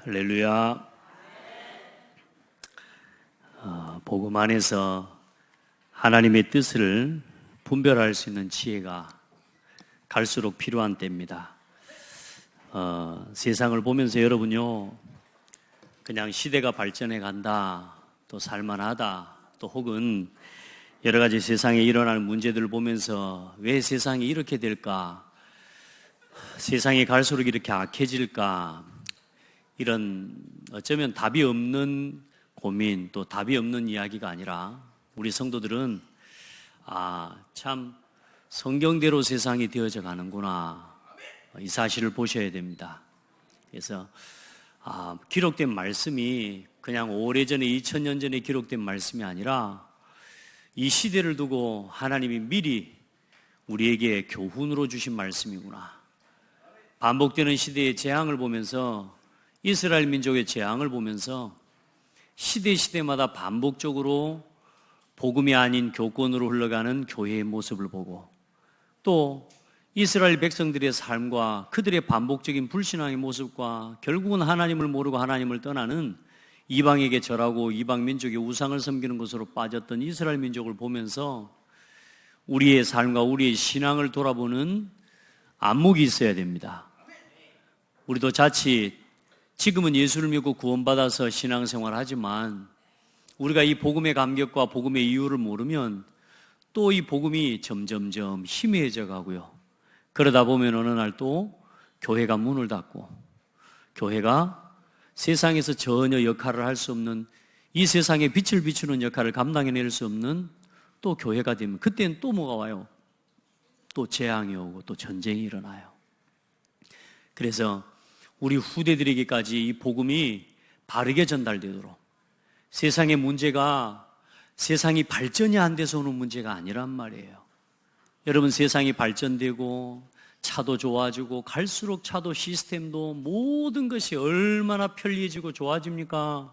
할렐루야. 복음 안에서 하나님의 뜻을 분별할 수 있는 지혜가 갈수록 필요한 때입니다. 세상을 보면서 여러분요, 그냥 시대가 발전해 간다, 또 살만하다, 또 혹은 여러 가지 세상에 일어나는 문제들을 보면서 왜 세상이 이렇게 될까? 세상이 갈수록 이렇게 악해질까? 이런 어쩌면 답이 없는 고민, 또 답이 없는 이야기가 아니라 우리 성도들은 참 성경대로 세상이 되어져 가는구나, 이 사실을 보셔야 됩니다. 그래서 기록된 말씀이 그냥 오래전에 2000년 전에 기록된 말씀이 아니라 이 시대를 두고 하나님이 미리 우리에게 교훈으로 주신 말씀이구나. 반복되는 시대의 재앙을 보면서, 이스라엘 민족의 재앙을 보면서 시대마다 반복적으로 복음이 아닌 교권으로 흘러가는 교회의 모습을 보고, 또 이스라엘 백성들의 삶과 그들의 반복적인 불신앙의 모습과 결국은 하나님을 모르고 하나님을 떠나는 이방에게 절하고 이방 민족의 우상을 섬기는 것으로 빠졌던 이스라엘 민족을 보면서 우리의 삶과 우리의 신앙을 돌아보는 안목이 있어야 됩니다. 우리도 자칫 지금은 예수를 믿고 구원받아서 신앙생활을 하지만 우리가 이 복음의 감격과 복음의 이유를 모르면 또 이 복음이 점점점 희미해져 가고요. 그러다 보면 어느 날 또 교회가 문을 닫고, 교회가 세상에서 전혀 역할을 할 수 없는, 이 세상에 빛을 비추는 역할을 감당해낼 수 없는 또 교회가 되면, 그때는 또 뭐가 와요? 또 재앙이 오고 또 전쟁이 일어나요. 그래서 우리 후대들에게까지 이 복음이 바르게 전달되도록, 세상의 문제가 세상이 발전이 안 돼서 오는 문제가 아니란 말이에요. 여러분, 세상이 발전되고 차도 좋아지고 갈수록 차도 시스템도 모든 것이 얼마나 편리해지고 좋아집니까?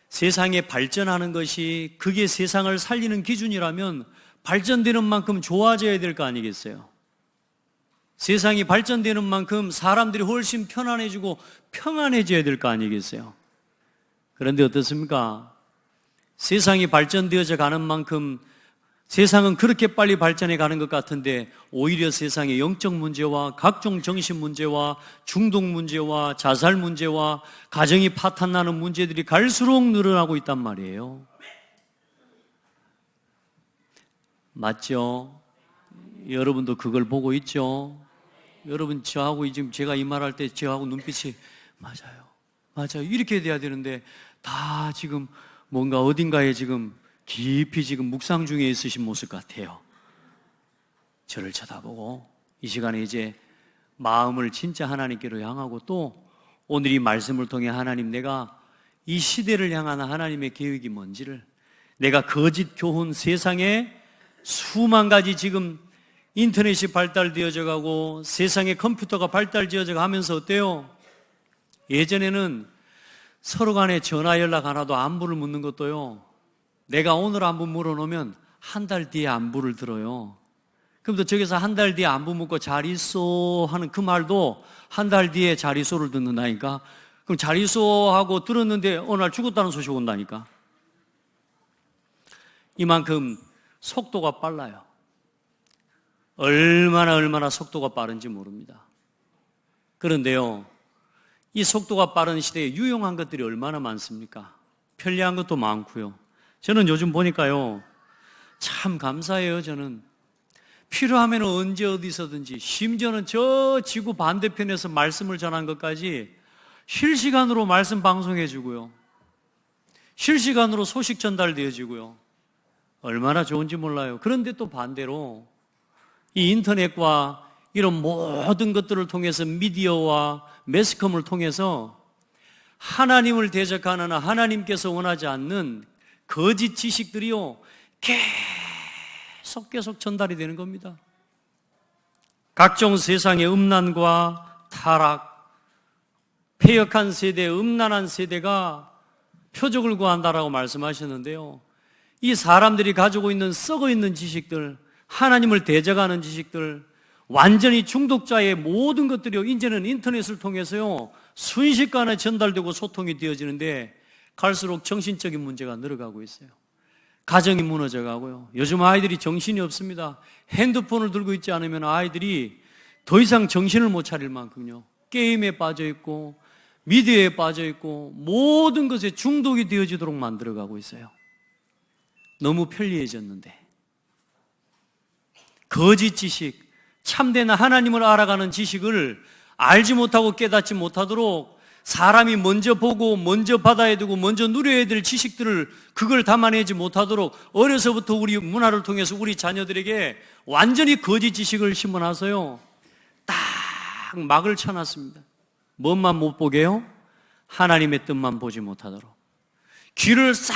세상에 발전하는 것이 그게 세상을 살리는 기준이라면 발전되는 만큼 좋아져야 될 거 아니겠어요? 세상이 발전되는 만큼 사람들이 훨씬 편안해지고 평안해져야 될 거 아니겠어요? 그런데 어떻습니까? 세상이 발전되어져 가는 만큼 세상은 그렇게 빨리 발전해 가는 것 같은데 오히려 세상의 영적 문제와 각종 정신 문제와 중독 문제와 자살 문제와 가정이 파탄나는 문제들이 갈수록 늘어나고 있단 말이에요. 맞죠? 여러분도 그걸 보고 있죠? 여러분, 저하고 지금 제가 이 말할 때 저하고 눈빛이 맞아요 이렇게 돼야 되는데 다 지금 뭔가 어딘가에 지금 깊이 지금 묵상 중에 있으신 모습 같아요. 저를 쳐다보고 이 시간에 이제 마음을 진짜 하나님께로 향하고, 또 오늘 이 말씀을 통해 하나님, 내가 이 시대를 향한 하나님의 계획이 뭔지를, 내가 거짓 교훈, 세상에 수만 가지 지금 인터넷이 발달되어져 가고 세상에 컴퓨터가 발달되어져 가면서 어때요? 예전에는 서로 간에 전화 연락 하나도 안부를 묻는 것도요, 내가 오늘 안부 물어놓으면 한 달 뒤에 안부를 들어요. 그럼 또 저기서 한 달 뒤에 안부 묻고 잘 있어 하는 그 말도 한 달 뒤에 잘 있어를 듣는다니까. 그럼 잘 있어 하고 들었는데 어느 날 죽었다는 소식 온다니까. 이만큼 속도가 빨라요. 얼마나 속도가 빠른지 모릅니다. 그런데요, 이 속도가 빠른 시대에 유용한 것들이 얼마나 많습니까? 편리한 것도 많고요. 저는 요즘 보니까요, 참 감사해요. 저는 필요하면 언제 어디서든지, 심지어는 저 지구 반대편에서 말씀을 전한 것까지 실시간으로 말씀 방송해 주고요, 실시간으로 소식 전달되어지고요, 얼마나 좋은지 몰라요. 그런데 또 반대로 이 인터넷과 이런 모든 것들을 통해서, 미디어와 매스컴을 통해서 하나님을 대적하는, 하나님께서 원하지 않는 거짓 지식들이요, 계속 전달이 되는 겁니다. 각종 세상의 음란과 타락, 패역한 세대, 음란한 세대가 표적을 구한다라고 말씀하셨는데요, 이 사람들이 가지고 있는 썩어 있는 지식들, 하나님을 대적하는 지식들, 완전히 중독자의 모든 것들이요, 이제는 인터넷을 통해서요, 순식간에 전달되고 소통이 되어지는데 갈수록 정신적인 문제가 늘어가고 있어요. 가정이 무너져 가고요. 요즘 아이들이 정신이 없습니다. 핸드폰을 들고 있지 않으면 아이들이 더 이상 정신을 못 차릴 만큼요, 게임에 빠져 있고 미디어에 빠져 있고 모든 것에 중독이 되어지도록 만들어가고 있어요. 너무 편리해졌는데 거짓 지식, 참된 하나님을 알아가는 지식을 알지 못하고 깨닫지 못하도록 사람이 먼저 보고 먼저 받아야 되고 먼저 누려야 될 지식들을 그걸 담아내지 못하도록 어려서부터 우리 문화를 통해서 우리 자녀들에게 완전히 거짓 지식을 심어놔서요, 딱 막을 쳐놨습니다. 뭔만 못 보게요? 하나님의 뜻만 보지 못하도록. 귀를 싹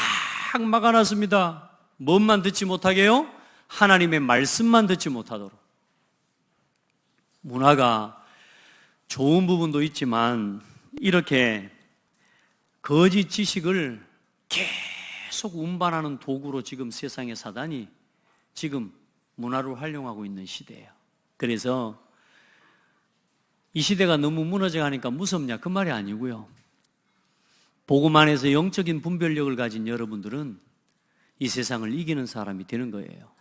막아놨습니다. 뭔만 듣지 못하게요? 하나님의 말씀만 듣지 못하도록. 문화가 좋은 부분도 있지만 이렇게 거짓 지식을 계속 운반하는 도구로 지금 세상의 사단이 지금 문화를 활용하고 있는 시대예요. 그래서 이 시대가 너무 무너져 가니까 무섭냐? 그 말이 아니고요. 복음 안에서 영적인 분별력을 가진 여러분들은 이 세상을 이기는 사람이 되는 거예요.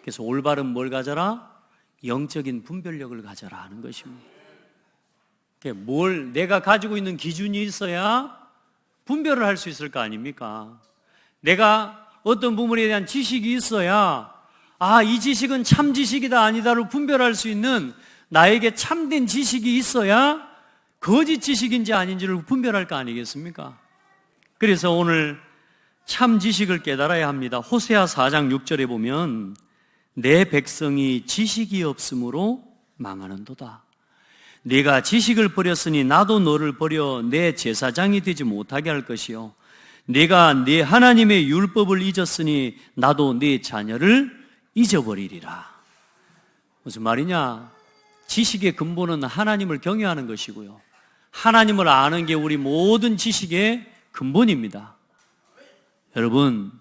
그래서 올바른 뭘 가져라? 영적인 분별력을 가져라 하는 것입니다. 뭘 내가 가지고 있는 기준이 있어야 분별을 할 수 있을 거 아닙니까? 내가 어떤 부분에 대한 지식이 있어야 이 지식은 참 지식이다 아니다를 분별할 수 있는 나에게 참된 지식이 있어야 거짓 지식인지 아닌지를 분별할 거 아니겠습니까? 그래서 오늘 참 지식을 깨달아야 합니다. 호세아 4장 6절에 보면 내 백성이 지식이 없으므로 망하는도다. 네가 지식을 버렸으니 나도 너를 버려 내 제사장이 되지 못하게 할 것이요 네가 네 하나님의 율법을 잊었으니 나도 네 자녀를 잊어버리리라. 무슨 말이냐? 지식의 근본은 하나님을 경외하는 것이고요, 하나님을 아는 게 우리 모든 지식의 근본입니다. 여러분,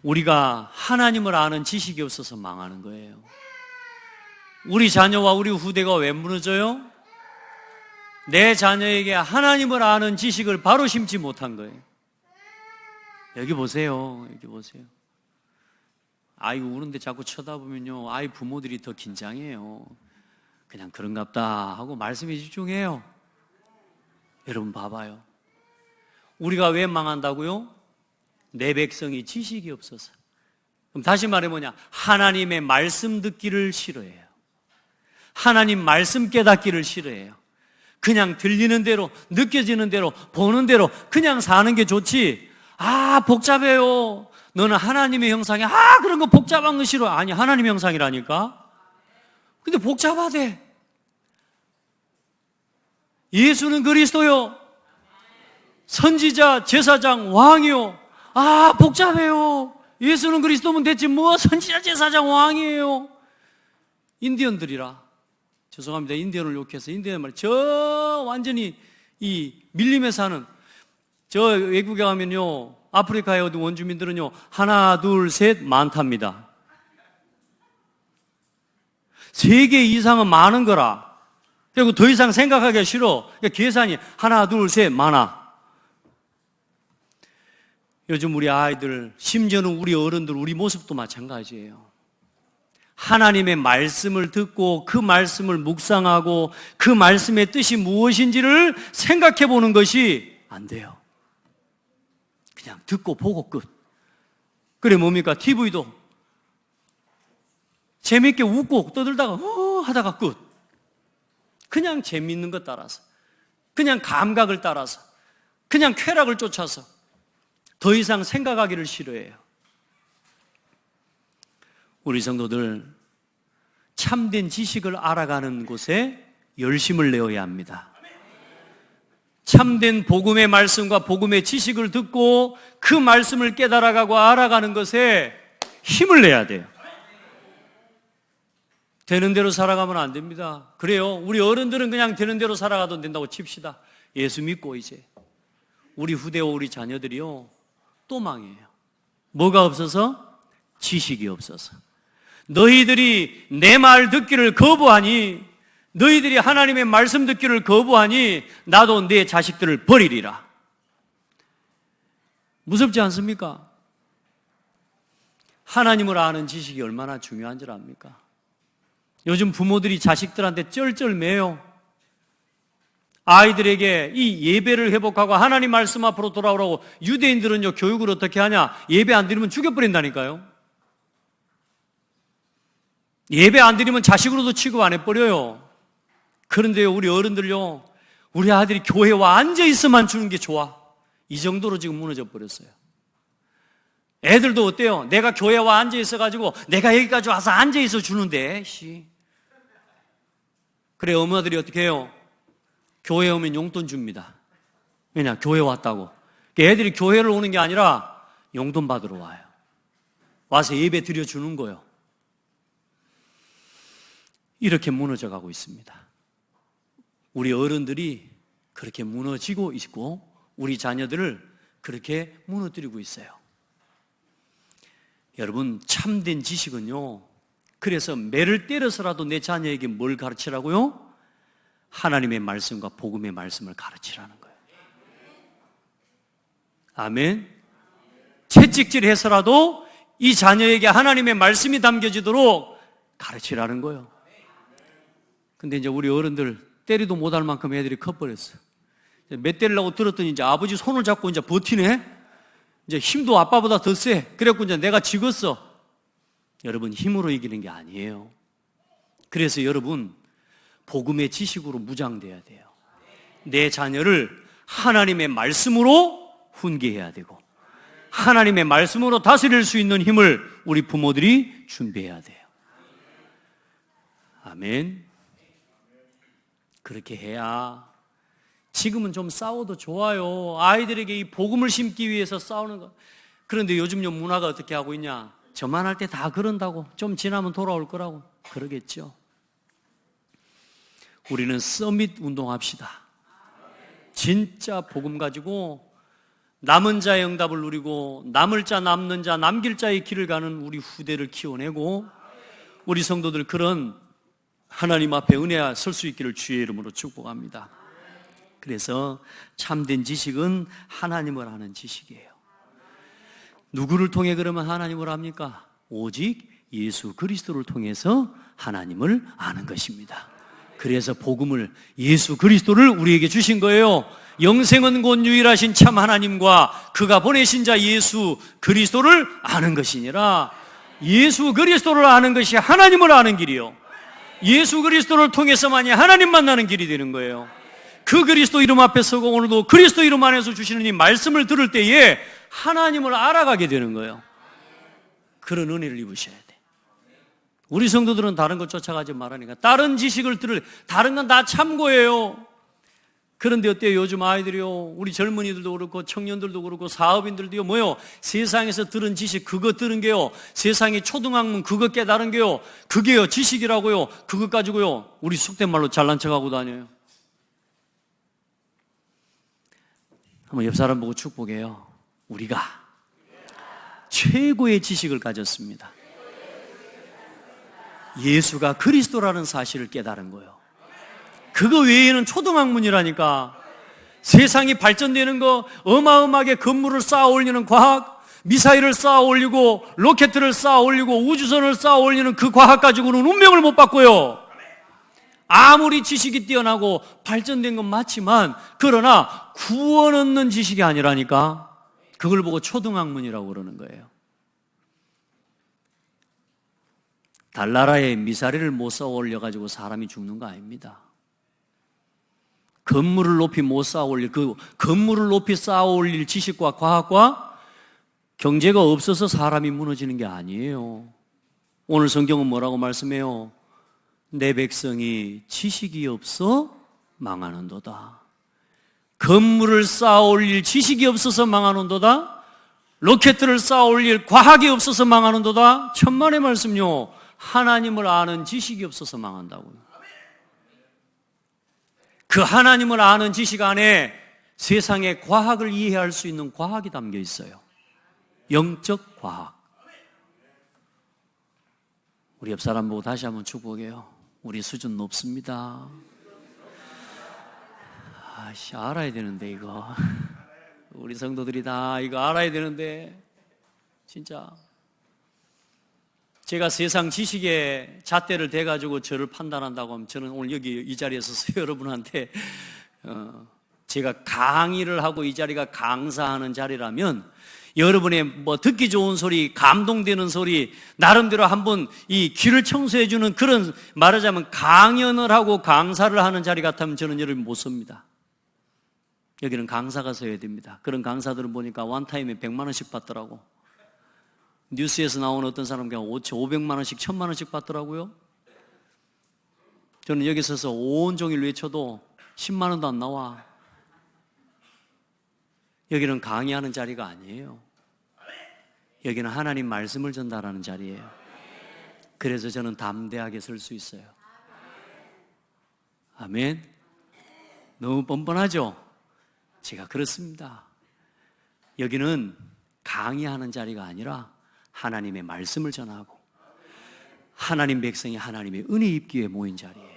우리가 하나님을 아는 지식이 없어서 망하는 거예요. 우리 자녀와 우리 후대가 왜 무너져요? 내 자녀에게 하나님을 아는 지식을 바로 심지 못한 거예요. 여기 보세요. 여기 보세요. 아이 우는데 자꾸 쳐다보면요, 아이 부모들이 더 긴장해요. 그냥 그런갑다 하고 말씀에 집중해요. 여러분 봐봐요. 우리가 왜 망한다고요? 내 백성이 지식이 없어서. 그럼 다시 말해 뭐냐? 하나님의 말씀 듣기를 싫어해요. 하나님 말씀 깨닫기를 싫어해요. 그냥 들리는 대로, 느껴지는 대로, 보는 대로 그냥 사는 게 좋지. 복잡해요. 너는 하나님의 형상이야. 그런 거 복잡한 거 싫어. 아니, 하나님의 형상이라니까. 근데 복잡하대. 예수는 그리스도요, 선지자, 제사장, 왕이요. 복잡해요. 예수는 그리스도면 됐지 뭐 선지자, 제사장, 왕이에요. 인디언들이라, 죄송합니다, 인디언을 욕해서 인디언 말, 저 완전히 이 밀림에 사는 저 외국에 가면요, 아프리카의 어떤 원주민들은요, 하나 둘 셋 많답니다. 3개 이상은 많은 거라. 그리고 더 이상 생각하기가 싫어. 그러니까 계산이 하나 둘 셋 많아. 요즘 우리 아이들, 심지어는 우리 어른들, 우리 모습도 마찬가지예요. 하나님의 말씀을 듣고 그 말씀을 묵상하고 그 말씀의 뜻이 무엇인지를 생각해 보는 것이 안 돼요. 그냥 듣고 보고 끝. 그래 뭡니까? TV도 재밌게 웃고 떠들다가 하다가 끝. 그냥 재밌는 것 따라서, 그냥 감각을 따라서, 그냥 쾌락을 쫓아서 더 이상 생각하기를 싫어해요. 우리 성도들, 참된 지식을 알아가는 곳에 열심을 내어야 합니다. 참된 복음의 말씀과 복음의 지식을 듣고 그 말씀을 깨달아가고 알아가는 것에 힘을 내야 돼요. 되는 대로 살아가면 안 됩니다. 그래요, 우리 어른들은 그냥 되는 대로 살아가도 된다고 칩시다. 예수 믿고 이제 우리 후대와 우리 자녀들이요, 또 망해요. 뭐가 없어서? 지식이 없어서. 너희들이 내 말 듣기를 거부하니, 너희들이 하나님의 말씀 듣기를 거부하니 나도 내 자식들을 버리리라. 무섭지 않습니까? 하나님을 아는 지식이 얼마나 중요한 줄 압니까? 요즘 부모들이 자식들한테 쩔쩔매요. 아이들에게 이 예배를 회복하고 하나님 말씀 앞으로 돌아오라고. 유대인들은요, 교육을 어떻게 하냐? 예배 안 드리면 죽여버린다니까요. 예배 안 드리면 자식으로도 취급 안 해버려요. 그런데요, 우리 어른들요, 우리 아들이 교회에 와 앉아있어만 주는 게 좋아. 이 정도로 지금 무너져 버렸어요. 애들도 어때요? 내가 교회에 와 앉아있어가지고 내가 여기까지 와서 앉아있어 주는데, 그래, 엄마들이 어떻게 해요? 교회에 오면 용돈 줍니다. 왜냐? 교회 왔다고. 애들이 교회를 오는 게 아니라 용돈 받으러 와요. 와서 예배 드려주는 거예요. 이렇게 무너져 가고 있습니다. 우리 어른들이 그렇게 무너지고 있고 우리 자녀들을 그렇게 무너뜨리고 있어요. 여러분, 참된 지식은요, 그래서 매를 때려서라도 내 자녀에게 뭘 가르치라고요? 하나님의 말씀과 복음의 말씀을 가르치라는 거예요. 아멘. 채찍질해서라도 이 자녀에게 하나님의 말씀이 담겨지도록 가르치라는 거예요. 근데 이제 우리 어른들 때리도 못할 만큼 애들이 커버렸어. 몇 때리려고 들었더니 이제 아버지 손을 잡고 이제 버티네? 이제 힘도 아빠보다 더 세. 그래갖고 이제 내가 지겠어. 여러분, 힘으로 이기는 게 아니에요. 그래서 여러분, 복음의 지식으로 무장돼야 돼요. 내 자녀를 하나님의 말씀으로 훈계해야 되고 하나님의 말씀으로 다스릴 수 있는 힘을 우리 부모들이 준비해야 돼요. 아멘. 그렇게 해야. 지금은 좀 싸워도 좋아요. 아이들에게 이 복음을 심기 위해서 싸우는 거. 그런데 요즘요, 문화가 어떻게 하고 있냐? 저만 할 때 다 그런다고. 좀 지나면 돌아올 거라고. 그러겠죠. 우리는 서밋 운동합시다. 진짜 복음 가지고 남은 자의 응답을 누리고 남을 자, 남는 자, 남길 자의 길을 가는 우리 후대를 키워내고 우리 성도들 그런 하나님 앞에 은혜에 설 수 있기를 주의 이름으로 축복합니다. 그래서 참된 지식은 하나님을 아는 지식이에요. 누구를 통해 그러면 하나님을 압니까? 오직 예수 그리스도를 통해서 하나님을 아는 것입니다. 그래서 복음을, 예수 그리스도를 우리에게 주신 거예요. 영생은 곧 유일하신 참 하나님과 그가 보내신 자 예수 그리스도를 아는 것이니라. 예수 그리스도를 아는 것이 하나님을 아는 길이요, 예수 그리스도를 통해서만이 하나님 만나는 길이 되는 거예요. 그 그리스도 이름 앞에 서고 오늘도 그리스도 이름 안에서 주시는 이 말씀을 들을 때에 하나님을 알아가게 되는 거예요. 그런 은혜를 입으셔야 돼. 우리 성도들은 다른 것 쫓아가지 말라니까. 다른 지식을 다른 건 다 참고예요. 그런데 어때요? 요즘 아이들이요, 우리 젊은이들도 그렇고 청년들도 그렇고 사업인들도요, 뭐요? 세상에서 들은 지식, 그거 들은 게요, 세상의 초등학문 그거 깨달은 게요, 그게요 지식이라고요. 그것 가지고요 우리 속된 말로 잘난 척하고 다녀요. 한번 옆 사람 보고 축복해요. 우리가 최고의 지식을 가졌습니다. 예수가 그리스도라는 사실을 깨달은 거예요. 그거 외에는 초등학문이라니까. 세상이 발전되는 거, 어마어마하게 건물을 쌓아 올리는 과학, 미사일을 쌓아 올리고 로켓을 쌓아 올리고 우주선을 쌓아 올리는 그 과학 가지고는 운명을 못 바꿔요. 아무리 지식이 뛰어나고 발전된 건 맞지만, 그러나 구원 얻는 지식이 아니라니까. 그걸 보고 초등학문이라고 그러는 거예요. 달나라에 미사일을 못 쌓아 올려가지고 사람이 죽는 거 아닙니다. 건물을 높이 못 쌓아 올릴, 그 건물을 높이 쌓아 올릴 지식과 과학과 경제가 없어서 사람이 무너지는 게 아니에요. 오늘 성경은 뭐라고 말씀해요? 내 백성이 지식이 없어 망하는도다. 건물을 쌓아 올릴 지식이 없어서 망하는도다. 로켓을 쌓아 올릴 과학이 없어서 망하는도다. 천만의 말씀요. 하나님을 아는 지식이 없어서 망한다고요. 그 하나님을 아는 지식 안에 세상의 과학을 이해할 수 있는 과학이 담겨 있어요. 영적 과학. 우리 옆 사람 보고 다시 한번 축복해요. 우리 수준 높습니다. 알아야 되는데 이거 우리 성도들이 다 이거 알아야 되는데 진짜 제가 세상 지식에 잣대를 대가지고 저를 판단한다고 하면 저는 오늘 여기 이 자리에 서서 여러분한테 제가 강의를 하고 이 자리가 강사하는 자리라면 여러분의 뭐 듣기 좋은 소리, 감동되는 소리, 나름대로 한번 이 귀를 청소해주는 그런 말하자면 강연을 하고 강사를 하는 자리 같으면 저는 여러분 못 섭니다. 여기는 강사가 서야 됩니다. 그런 강사들은 보니까 원타임에 100만 원씩 받더라고. 뉴스에서 나오는 어떤 사람은 그냥 500만 원씩, 1000만 원씩 받더라고요. 저는 여기 서서 온종일 외쳐도 10만 원도 안 나와. 여기는 강의하는 자리가 아니에요. 여기는 하나님 말씀을 전달하는 자리예요. 그래서 저는 담대하게 설 수 있어요. 아멘. 너무 뻔뻔하죠? 제가 그렇습니다. 여기는 강의하는 자리가 아니라 하나님의 말씀을 전하고 하나님 백성이 하나님의 은혜 입기 위해 모인 자리예요.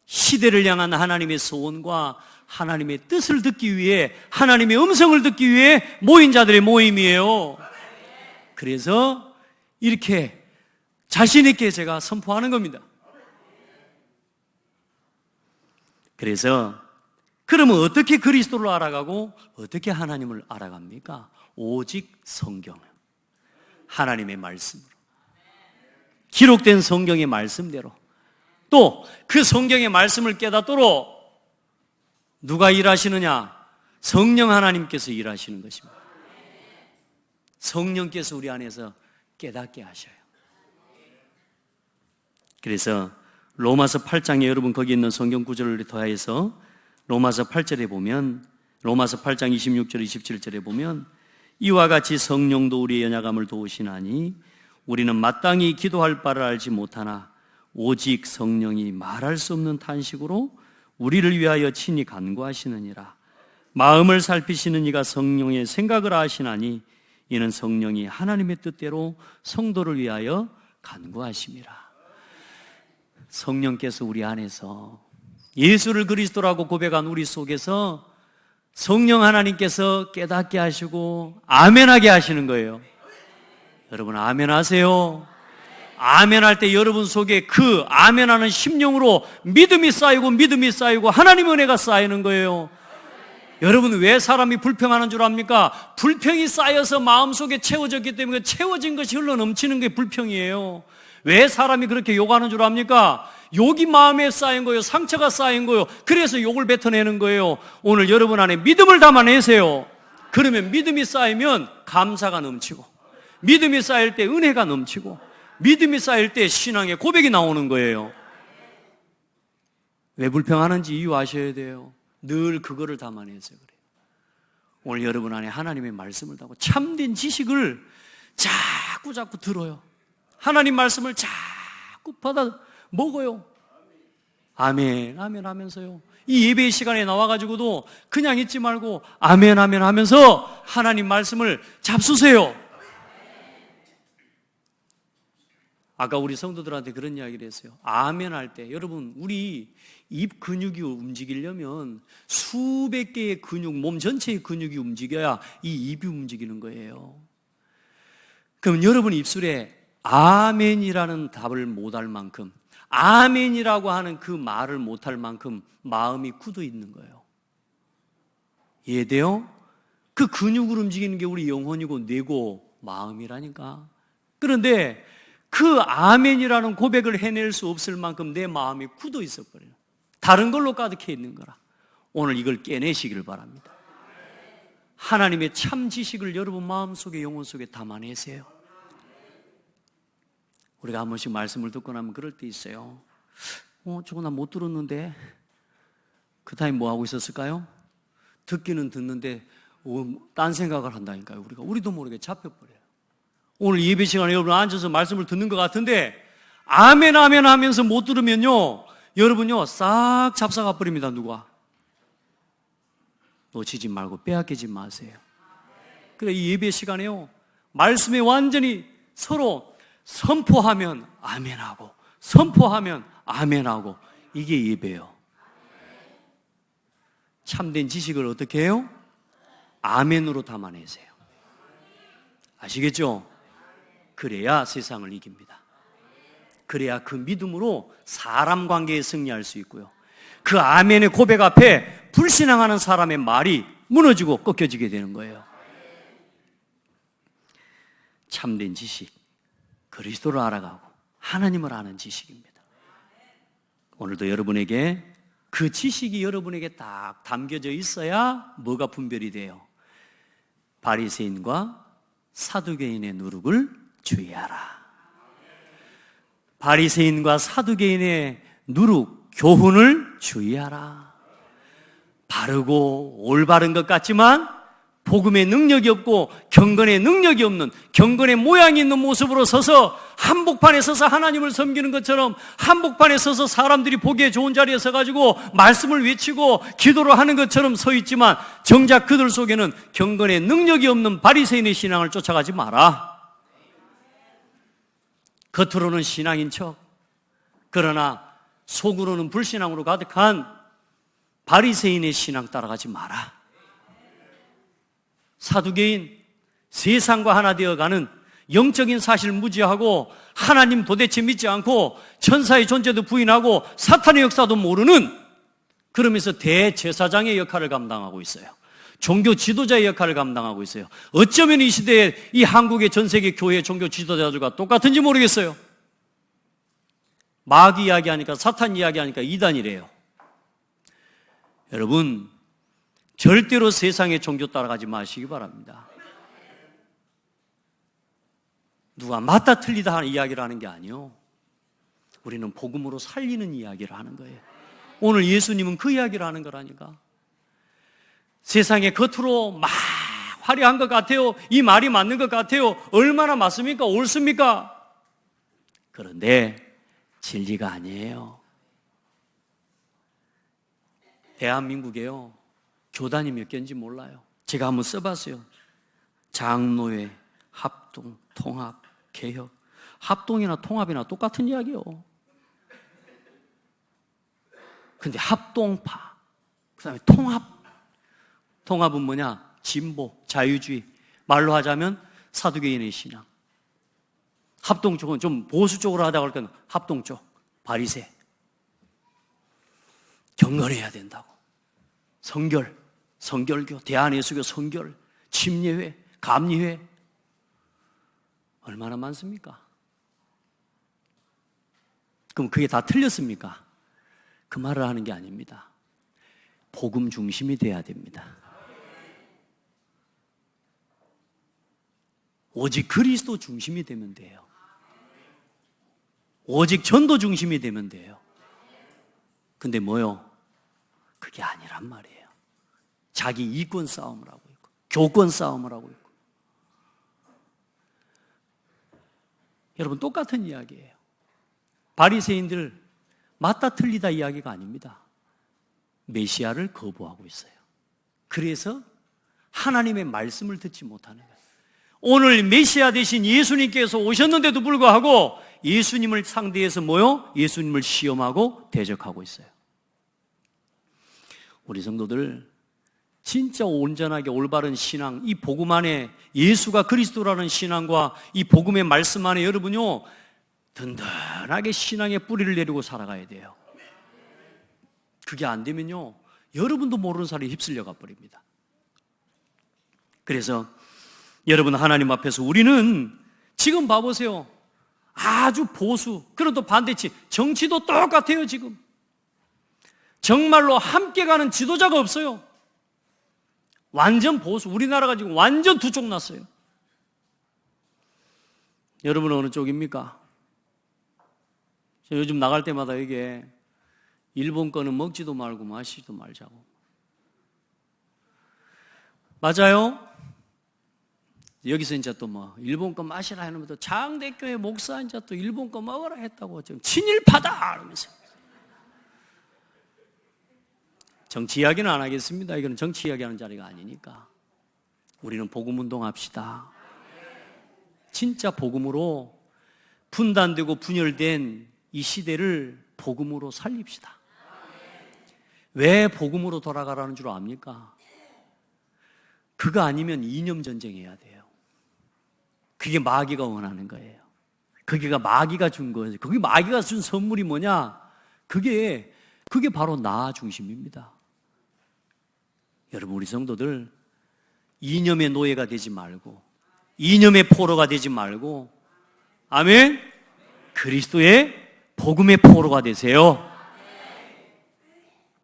시대를 향한 하나님의 소원과 하나님의 뜻을 듣기 위해, 하나님의 음성을 듣기 위해 모인 자들의 모임이에요. 그래서 이렇게 자신 있게 제가 선포하는 겁니다. 그래서 그러면 어떻게 그리스도를 알아가고 어떻게 하나님을 알아갑니까? 오직 성경, 하나님의 말씀으로, 기록된 성경의 말씀대로, 또 그 성경의 말씀을 깨닫도록 누가 일하시느냐? 성령 하나님께서 일하시는 것입니다. 성령께서 우리 안에서 깨닫게 하셔요. 그래서 로마서 8장에 여러분 거기 있는 성경 구절을 더해서 로마서 8절에 보면, 로마서 8장 26절 27절에 보면 이와 같이 성령도 우리의 연약함을 도우시나니 우리는 마땅히 기도할 바를 알지 못하나 오직 성령이 말할 수 없는 탄식으로 우리를 위하여 친히 간구하시느니라. 마음을 살피시는 이가 성령의 생각을 아시나니 이는 성령이 하나님의 뜻대로 성도를 위하여 간구하심이라. 성령께서 우리 안에서 예수를 그리스도라고 고백한 우리 속에서 성령 하나님께서 깨닫게 하시고 아멘하게 하시는 거예요. 여러분 아멘 하세요. 아멘 할 때 여러분 속에 그 아멘하는 심령으로 믿음이 쌓이고 하나님의 은혜가 쌓이는 거예요. 여러분 왜 사람이 불평하는 줄 압니까? 불평이 쌓여서 마음속에 채워졌기 때문에 채워진 것이 흘러 넘치는 게 불평이에요. 왜 사람이 그렇게 욕하는 줄 압니까? 욕이 마음에 쌓인 거예요. 상처가 쌓인 거예요. 그래서 욕을 뱉어내는 거예요. 오늘 여러분 안에 믿음을 담아내세요. 그러면 믿음이 쌓이면 감사가 넘치고, 믿음이 쌓일 때 은혜가 넘치고, 믿음이 쌓일 때 신앙의 고백이 나오는 거예요. 왜 불평하는지 이유 아셔야 돼요. 늘 그거를 담아내서 그래요. 오늘 여러분 안에 하나님의 말씀을 담고 참된 지식을 자꾸 들어요. 하나님 말씀을 자꾸 받아 먹어요. 아멘 아멘 하면서요, 이 예배의 시간에 나와가지고도 그냥 있지 말고 아멘 아멘 하면서 하나님 말씀을 잡수세요. 아까 우리 성도들한테 그런 이야기를 했어요. 아멘 할 때 여러분 우리 입 근육이 움직이려면 수백 개의 근육, 몸 전체의 근육이 움직여야 이 입이 움직이는 거예요. 그럼 여러분 입술에 아멘이라는 답을 못할 만큼, 아멘이라고 하는 그 말을 못할 만큼 마음이 굳어 있는 거예요. 이해돼요? 그 근육을 움직이는 게 우리 영혼이고 뇌고 마음이라니까. 그런데 그 아멘이라는 고백을 해낼 수 없을 만큼 내 마음이 굳어 있어버려요. 다른 걸로 가득해 있는 거라. 오늘 이걸 깨내시기를 바랍니다. 하나님의 참 지식을 여러분 마음속에, 영혼 속에 담아내세요. 우리가 한 번씩 말씀을 듣고 나면 그럴 때 있어요. 저거 나 못 들었는데 그 타임 뭐 하고 있었을까요? 듣기는 듣는데 딴 생각을 한다니까요. 우리도 모르게 잡혀버려요. 오늘 예배 시간에 여러분 앉아서 말씀을 듣는 것 같은데 아멘 아멘 하면서 못 들으면요, 여러분요 싹 잡사가 버립니다. 누가? 놓치지 말고 빼앗기지 마세요. 그래 이 예배 시간에요 말씀에 완전히 서로 선포하면 아멘하고, 선포하면 아멘하고, 이게 예배예요. 참된 지식을 어떻게 해요? 아멘으로 담아내세요. 아시겠죠? 그래야 세상을 이깁니다. 그래야 그 믿음으로 사람 관계에 승리할 수 있고요. 그 아멘의 고백 앞에 불신앙하는 사람의 말이 무너지고 꺾여지게 되는 거예요. 참된 지식, 그리스도를 알아가고 하나님을 아는 지식입니다. 오늘도 여러분에게 그 지식이 여러분에게 딱 담겨져 있어야 뭐가 분별이 돼요? 바리새인과 사두개인의 누룩을 주의하라. 바리새인과 사두개인의 누룩, 교훈을 주의하라. 바르고 올바른 것 같지만 복음의 능력이 없고 경건의 능력이 없는, 경건의 모양이 있는 모습으로 서서 한복판에 서서 하나님을 섬기는 것처럼 한복판에 서서 사람들이 보기에 좋은 자리에 서가지고 말씀을 외치고 기도를 하는 것처럼 서 있지만 정작 그들 속에는 경건의 능력이 없는 바리새인의 신앙을 쫓아가지 마라. 겉으로는 신앙인 척, 그러나 속으로는 불신앙으로 가득한 바리새인의 신앙 따라가지 마라. 사두개인, 세상과 하나 되어가는 영적인 사실을 무지하고 하나님 도대체 믿지 않고 천사의 존재도 부인하고 사탄의 역사도 모르는, 그러면서 대제사장의 역할을 감당하고 있어요. 종교 지도자의 역할을 감당하고 있어요. 어쩌면 이 시대에 이 한국의 전 세계 교회 종교 지도자들과 똑같은지 모르겠어요. 마귀 이야기하니까, 사탄 이야기하니까 이단이래요. 여러분, 절대로 세상의 종교 따라가지 마시기 바랍니다. 누가 맞다 틀리다 하는 이야기를 하는 게 아니요, 우리는 복음으로 살리는 이야기를 하는 거예요. 오늘 예수님은 그 이야기를 하는 거라니까. 세상에 겉으로 막 화려한 것 같아요. 이 말이 맞는 것 같아요. 얼마나 맞습니까? 옳습니까? 그런데 진리가 아니에요. 대한민국에요, 교단이 몇 개인지 몰라요. 제가 한번 써봤어요. 장로회, 합동, 통합, 개혁. 합동이나 통합이나 똑같은 이야기요. 근데 합동파, 그 다음에 통합은 뭐냐? 진보, 자유주의. 말로 하자면 사두개인의 신앙. 합동 쪽은 좀 보수 쪽으로 하다가 그럴 때는 합동 쪽, 바리새. 경건해야 된다고. 성결교, 대한예수교 성결, 침례회, 감리회. 얼마나 많습니까? 그럼 그게 다 틀렸습니까? 그 말을 하는 게 아닙니다. 복음 중심이 돼야 됩니다. 오직 그리스도 중심이 되면 돼요. 오직 전도 중심이 되면 돼요. 근데 뭐요? 그게 아니란 말이에요. 자기 이권 싸움을 하고 있고, 교권 싸움을 하고 있고. 여러분, 똑같은 이야기예요. 바리새인들 맞다 틀리다 이야기가 아닙니다. 메시아를 거부하고 있어요. 그래서 하나님의 말씀을 듣지 못하는 거예요. 오늘 메시아 대신 예수님께서 오셨는데도 불구하고 예수님을 상대해서 뭐요? 예수님을 시험하고 대적하고 있어요. 우리 성도들 진짜 온전하게 올바른 신앙, 이 복음 안에 예수가 그리스도라는 신앙과 이 복음의 말씀 안에 여러분요, 든든하게 신앙의 뿌리를 내리고 살아가야 돼요. 그게 안 되면요, 여러분도 모르는 사이에 휩쓸려 가버립니다. 그래서 여러분, 하나님 앞에서 우리는 지금 봐보세요. 아주 보수, 그래도 반대치, 정치도 똑같아요. 지금 정말로 함께 가는 지도자가 없어요. 완전 보수, 우리나라가 지금 완전 두 쪽 났어요. 여러분은 어느 쪽입니까? 요즘 나갈 때마다 이게 일본 거는 먹지도 말고 마시지도 말자고. 맞아요? 여기서 이제 또 뭐 일본 거 마시라 하면 또 장대교회 목사 이제 또 일본 거 먹으라 했다고 지금 친일파다 이러면서. 정치 이야기는 안 하겠습니다. 이거는 정치 이야기하는 자리가 아니니까. 우리는 복음 운동합시다. 진짜 복음으로 분단되고 분열된 이 시대를 복음으로 살립시다. 왜 복음으로 돌아가라는 줄 압니까? 그거 아니면 이념 전쟁해야 돼요. 그게 마귀가 원하는 거예요. 그게 마귀가 준 거예요. 그게 마귀가 준 선물이 뭐냐? 그게 바로 나 중심입니다. 여러분, 우리 성도들 이념의 노예가 되지 말고, 이념의 포로가 되지 말고, 아멘? 그리스도의 복음의 포로가 되세요.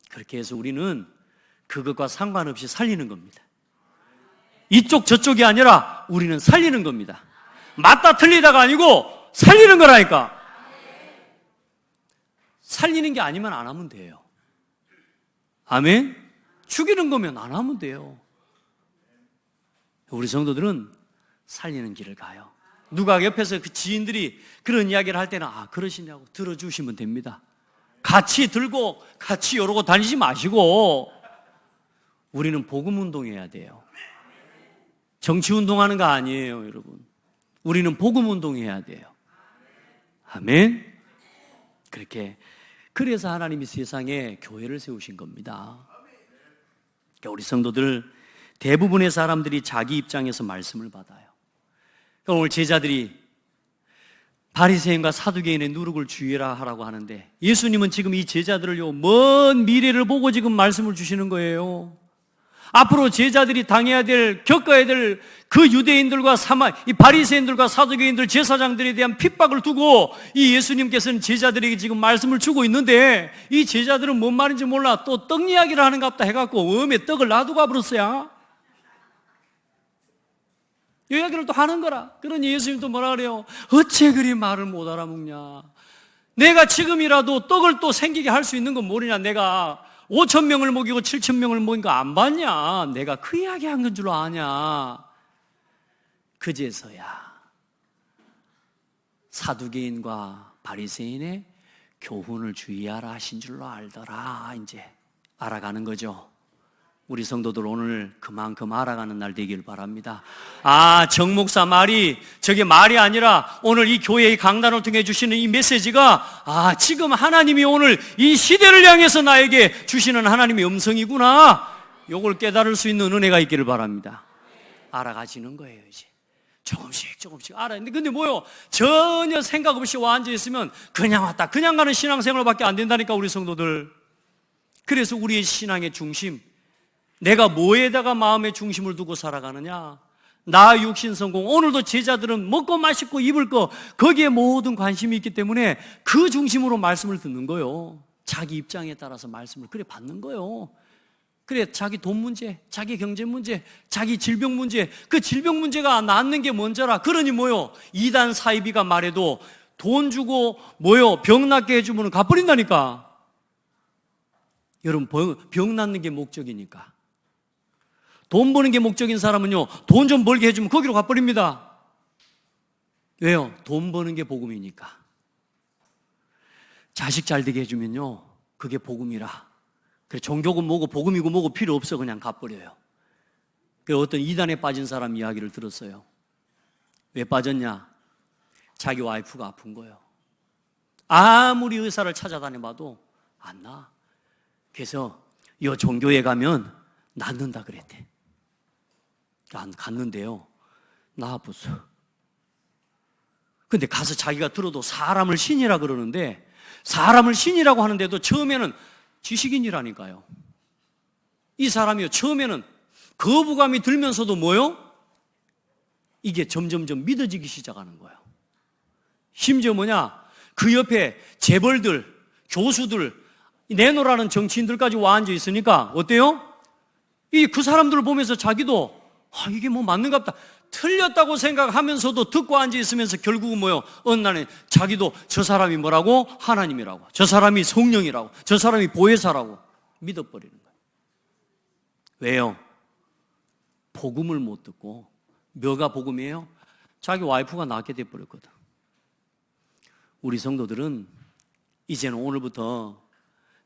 그렇게 해서 우리는 그것과 상관없이 살리는 겁니다. 이쪽 저쪽이 아니라 우리는 살리는 겁니다. 맞다 틀리다가 아니고 살리는 거라니까. 살리는 게 아니면 안 하면 돼요. 아멘? 죽이는 거면 안 하면 돼요. 우리 성도들은 살리는 길을 가요. 누가 옆에서 그 지인들이 그런 이야기를 할 때는 그러시냐고 들어주시면 됩니다. 같이 들고 같이 이러고 다니지 마시고 우리는 복음 운동해야 돼요. 정치 운동하는 거 아니에요, 여러분. 우리는 복음 운동해야 돼요. 아멘. 그래서 하나님이 세상에 교회를 세우신 겁니다. 그러니까 우리 성도들 대부분의 사람들이 자기 입장에서 말씀을 받아요. 그러니까 오늘 제자들이 바리새인과 사두개인의 누룩을 주의라 하라고 하는데 예수님은 지금 이 제자들을요 먼 미래를 보고 지금 말씀을 주시는 거예요. 앞으로 제자들이 당해야 될, 겪어야 될 그 유대인들과 이 바리새인들과 사두개인들, 제사장들에 대한 핍박을 두고 이 예수님께서는 제자들에게 지금 말씀을 주고 있는데 이 제자들은 뭔 말인지 몰라 또 떡 이야기를 하는가 보다 해갖고 음에 떡을 놔두고 가버렸어요. 이 이야기를 또 하는 거라. 그러니 예수님도 뭐라 그래요? 어째 그리 말을 못 알아먹냐? 내가 지금이라도 떡을 또 생기게 할 수 있는 건 뭐냐? 내가 5,000명을 먹이고 7,000명을 먹인 거 안 봤냐? 내가 그 이야기 한 건 줄 아냐? 그제서야 사두개인과 바리새인의 교훈을 주의하라 하신 줄로 알더라. 이제 알아가는 거죠. 우리 성도들 오늘 그만큼 알아가는 날 되길 바랍니다. 정 목사 말이 저게 말이 아니라 오늘 이 교회의 강단을 통해 주시는 이 메시지가 지금 하나님이 오늘 이 시대를 향해서 나에게 주시는 하나님의 음성이구나. 요걸 깨달을 수 있는 은혜가 있기를 바랍니다. 알아가시는 거예요. 이제 조금씩 알아요. 근데 뭐요? 전혀 생각 없이 와 앉아있으면 그냥 왔다 그냥 가는 신앙생활밖에 안 된다니까 우리 성도들. 그래서 우리의 신앙의 중심, 내가 뭐에다가 마음의 중심을 두고 살아가느냐? 나 육신 성공. 오늘도 제자들은 먹고 마시고 입을 거 거기에 모든 관심이 있기 때문에 그 중심으로 말씀을 듣는 거요. 자기 입장에 따라서 말씀을 그래 받는 거요. 그래 자기 돈 문제, 자기 경제 문제, 자기 질병 문제, 그 질병 문제가 낫는 게 먼저라. 그러니 뭐요? 이단 사이비가 말해도 돈 주고 뭐요? 병 낫게 해주면 갚아버린다니까. 여러분 병 낫는 게 목적이니까. 돈 버는 게 목적인 사람은요, 돈 좀 벌게 해주면 거기로 가버립니다. 왜요? 돈 버는 게 복음이니까. 자식 잘 되게 해주면요, 그게 복음이라. 그래, 종교고 뭐고 복음이고 뭐고 필요 없어. 그냥 가버려요. 그래서 어떤 이단에 빠진 사람 이야기를 들었어요. 왜 빠졌냐? 자기 와이프가 아픈 거예요. 아무리 의사를 찾아다녀봐도 안 나아. 그래서 이 종교에 가면 낫는다 그랬대. 안 갔는데요, 나아봤어. 근데 가서 자기가 들어도 사람을 신이라 그러는데, 사람을 신이라고 하는데도 처음에는 지식인이라니까요. 이 사람이요, 처음에는 거부감이 들면서도 뭐요? 이게 점점점 믿어지기 시작하는 거예요. 심지어 뭐냐? 그 옆에 재벌들, 교수들, 내노라는 정치인들까지 와 앉아 있으니까 어때요? 그 사람들을 보면서 자기도 이게 뭐 맞는갑다. 틀렸다고 생각하면서도 듣고 앉아 있으면서 결국은 뭐요? 어느 날에 자기도 저 사람이 뭐라고? 하나님이라고. 저 사람이 성령이라고. 저 사람이 보혜사라고 믿어버리는 거예요. 왜요? 복음을 못 듣고. 뭐가 복음이에요? 자기 와이프가 낳게 돼버렸거든. 우리 성도들은 이제는 오늘부터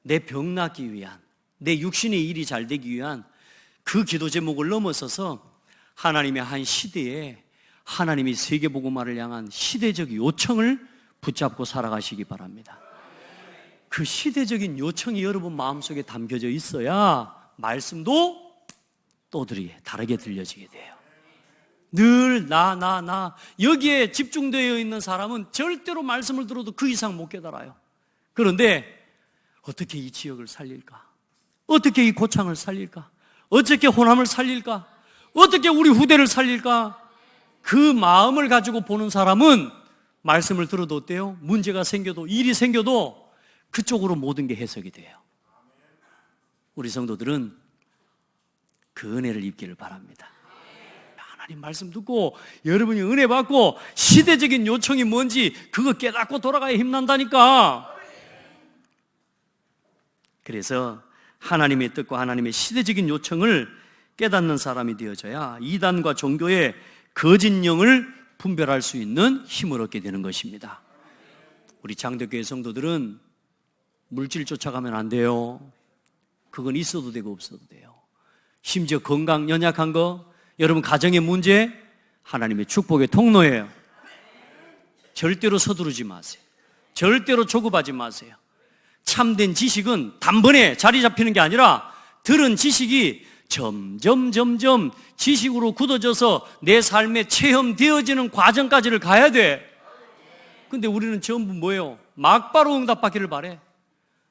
내 병 낫기 위한, 내 육신의 일이 잘 되기 위한 그 기도 제목을 넘어서서 하나님의 한 시대에 하나님이 세계복음화를 향한 시대적 요청을 붙잡고 살아가시기 바랍니다. 그 시대적인 요청이 여러분 마음속에 담겨져 있어야 말씀도 또 다르게 들려지게 돼요. 늘 나 여기에 집중되어 있는 사람은 절대로 말씀을 들어도 그 이상 못 깨달아요. 그런데 어떻게 이 지역을 살릴까? 어떻게 이 고창을 살릴까? 어떻게 호남을 살릴까? 어떻게 우리 후대를 살릴까? 그 마음을 가지고 보는 사람은 말씀을 들어도 어때요? 문제가 생겨도, 일이 생겨도 그쪽으로 모든 게 해석이 돼요. 우리 성도들은 그 은혜를 입기를 바랍니다. 하나님 말씀 듣고 여러분이 은혜 받고 시대적인 요청이 뭔지 그거 깨닫고 돌아가야 힘난다니까. 그래서 하나님의 뜻과 하나님의 시대적인 요청을 깨닫는 사람이 되어져야 이단과 종교의 거짓 영을 분별할 수 있는 힘을 얻게 되는 것입니다. 우리 장덕교회 성도들은 물질 쫓아가면 안 돼요. 그건 있어도 되고 없어도 돼요. 심지어 건강 연약한 거, 여러분 가정의 문제, 하나님의 축복의 통로예요. 절대로 서두르지 마세요. 절대로 조급하지 마세요. 참된 지식은 단번에 자리 잡히는 게 아니라 들은 지식이 점점 지식으로 굳어져서 내 삶에 체험되어지는 과정까지를 가야 돼. 근데 우리는 전부 뭐예요? 막바로 응답받기를 바래.